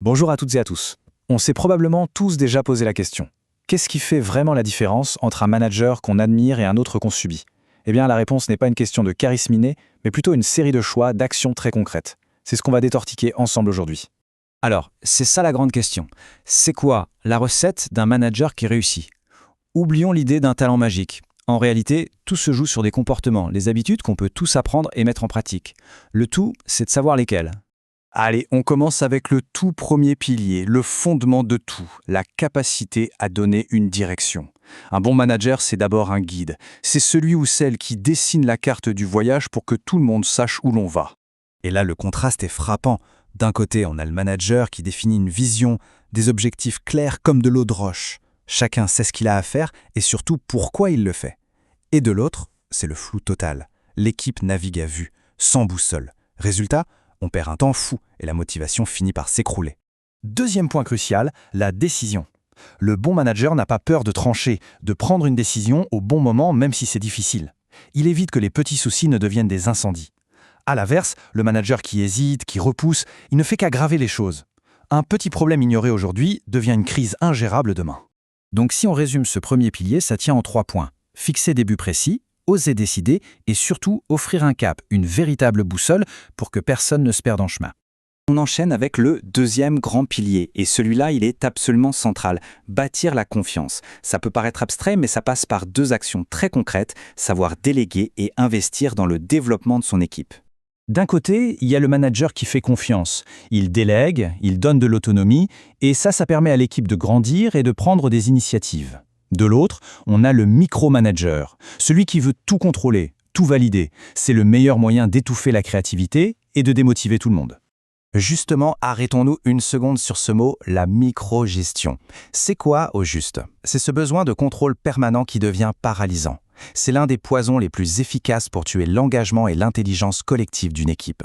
Bonjour à toutes et à tous. On s'est probablement tous déjà posé la question. Qu'est-ce qui fait vraiment la différence entre un manager qu'on admire et un autre qu'on subit? Eh bien, la réponse n'est pas une question de charisme inné, mais plutôt une série de choix, d'actions très concrètes. C'est ce qu'on va décortiquer ensemble aujourd'hui. Alors, c'est ça la grande question. C'est quoi la recette d'un manager qui réussit? Oublions l'idée d'un talent magique. En réalité, tout se joue sur des comportements, les habitudes qu'on peut tous apprendre et mettre en pratique. Le tout, c'est de savoir lesquels. Allez, on commence avec le tout premier pilier, le fondement de tout, la capacité à donner une direction. Un bon manager, c'est d'abord un guide. C'est celui ou celle qui dessine la carte du voyage pour que tout le monde sache où l'on va. Et là, le contraste est frappant. D'un côté, on a le manager qui définit une vision, des objectifs clairs comme de l'eau de roche. Chacun sait ce qu'il a à faire et surtout pourquoi il le fait. Et de l'autre, c'est le flou total. L'équipe navigue à vue, sans boussole. Résultat, on perd un temps fou et la motivation finit par s'écrouler. Deuxième point crucial, la décision. Le bon manager n'a pas peur de trancher, de prendre une décision au bon moment même si c'est difficile. Il évite que les petits soucis ne deviennent des incendies. À l'inverse, le manager qui hésite, qui repousse, il ne fait qu'aggraver les choses. Un petit problème ignoré aujourd'hui devient une crise ingérable demain. Donc si on résume ce premier pilier, ça tient en 3 points. Fixer des buts précis, oser décider et surtout offrir un cap, une véritable boussole pour que personne ne se perde en chemin. On enchaîne avec le deuxième grand pilier, et celui-là, il est absolument central, bâtir la confiance. Ça peut paraître abstrait, mais ça passe par 2 actions très concrètes, savoir déléguer et investir dans le développement de son équipe. D'un côté, il y a le manager qui fait confiance. Il délègue, il donne de l'autonomie, et ça permet à l'équipe de grandir et de prendre des initiatives. De l'autre, on a le micromanager, celui qui veut tout contrôler, tout valider. C'est le meilleur moyen d'étouffer la créativité et de démotiver tout le monde. Justement, arrêtons-nous une seconde sur ce mot, la microgestion. C'est quoi au juste? C'est ce besoin de contrôle permanent qui devient paralysant. C'est l'un des poisons les plus efficaces pour tuer l'engagement et l'intelligence collective d'une équipe.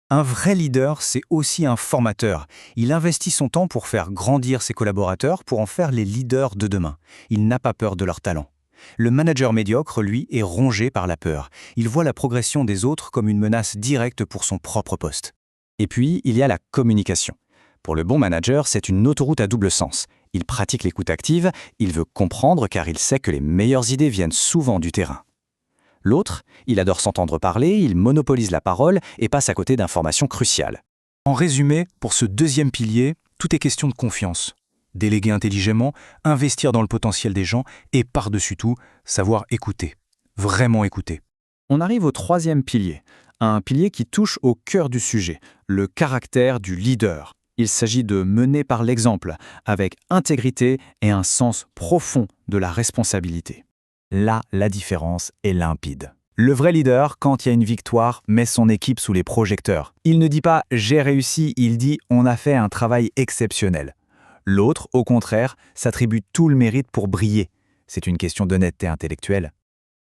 Un vrai leader, c'est aussi un formateur. Il investit son temps pour faire grandir ses collaborateurs, pour en faire les leaders de demain. Il n'a pas peur de leur talent. Le manager médiocre, lui, est rongé par la peur. Il voit la progression des autres comme une menace directe pour son propre poste. Et puis, il y a la communication. Pour le bon manager, c'est une autoroute à double sens. Il pratique l'écoute active, il veut comprendre car il sait que les meilleures idées viennent souvent du terrain. L'autre, il adore s'entendre parler, il monopolise la parole et passe à côté d'informations cruciales. En résumé, pour ce deuxième pilier, tout est question de confiance. Déléguer intelligemment, investir dans le potentiel des gens et par-dessus tout, savoir écouter. Vraiment écouter. On arrive au troisième pilier, un pilier qui touche au cœur du sujet, le caractère du leader. Il s'agit de mener par l'exemple, avec intégrité et un sens profond de la responsabilité. Là, la différence est limpide. Le vrai leader, quand il y a une victoire, met son équipe sous les projecteurs. Il ne dit pas « j'ai réussi », il dit « on a fait un travail exceptionnel ». L'autre, au contraire, s'attribue tout le mérite pour briller. C'est une question d'honnêteté intellectuelle.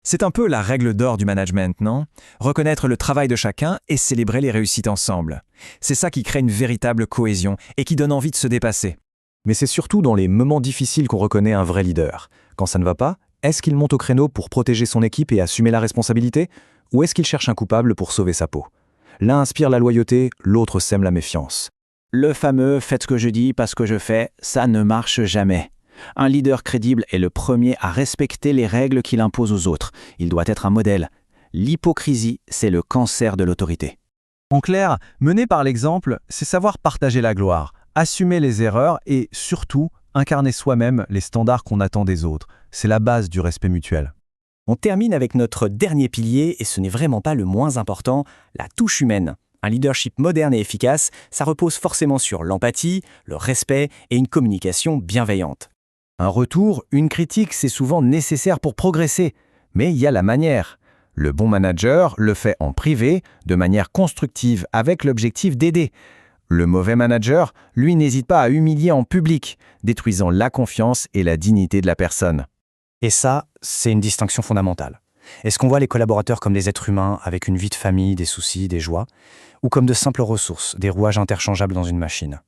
C'est un peu la règle d'or du management, non? Reconnaître le travail de chacun et célébrer les réussites ensemble. C'est ça qui crée une véritable cohésion et qui donne envie de se dépasser. Mais c'est surtout dans les moments difficiles qu'on reconnaît un vrai leader. Quand ça ne va pas, est-ce qu'il monte au créneau pour protéger son équipe et assumer la responsabilité? Ou est-ce qu'il cherche un coupable pour sauver sa peau? L'un inspire la loyauté, l'autre sème la méfiance. Le fameux « faites ce que je dis, pas ce que je fais », ça ne marche jamais. Un leader crédible est le premier à respecter les règles qu'il impose aux autres. Il doit être un modèle. L'hypocrisie, c'est le cancer de l'autorité. En clair, mener par l'exemple, c'est savoir partager la gloire, assumer les erreurs et, surtout, incarner soi-même les standards qu'on attend des autres. C'est la base du respect mutuel. On termine avec notre dernier pilier, et ce n'est vraiment pas le moins important, la touche humaine. Un leadership moderne et efficace, ça repose forcément sur l'empathie, le respect et une communication bienveillante. Un retour, une critique, c'est souvent nécessaire pour progresser. Mais il y a la manière. Le bon manager le fait en privé, de manière constructive, avec l'objectif d'aider. Le mauvais manager, lui, n'hésite pas à humilier en public, détruisant la confiance et la dignité de la personne. Et ça, c'est une distinction fondamentale. Est-ce qu'on voit les collaborateurs comme des êtres humains avec une vie de famille, des soucis, des joies, ou comme de simples ressources, des rouages interchangeables dans une machine?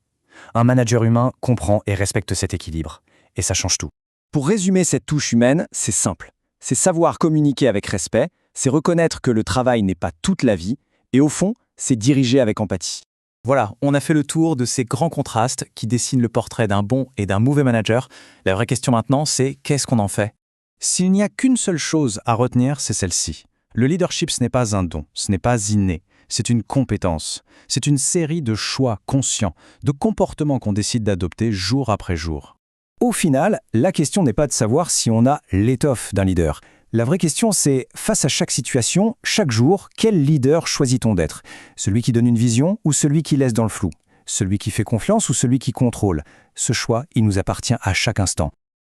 Un manager humain comprend et respecte cet équilibre. Et ça change tout. Pour résumer cette touche humaine, c'est simple. C'est savoir communiquer avec respect, c'est reconnaître que le travail n'est pas toute la vie, et au fond, c'est diriger avec empathie. Voilà, on a fait le tour de ces grands contrastes qui dessinent le portrait d'un bon et d'un mauvais manager. La vraie question maintenant, c'est qu'est-ce qu'on en fait? S'il n'y a qu'une seule chose à retenir, c'est celle-ci. Le leadership, ce n'est pas un don, ce n'est pas inné, c'est une compétence. C'est une série de choix conscients, de comportements qu'on décide d'adopter jour après jour. Au final, la question n'est pas de savoir si on a l'étoffe d'un leader. La vraie question, c'est, face à chaque situation, chaque jour, quel leader choisit-on d'être? Celui qui donne une vision ou celui qui laisse dans le flou? Celui qui fait confiance ou celui qui contrôle? Ce choix, il nous appartient à chaque instant.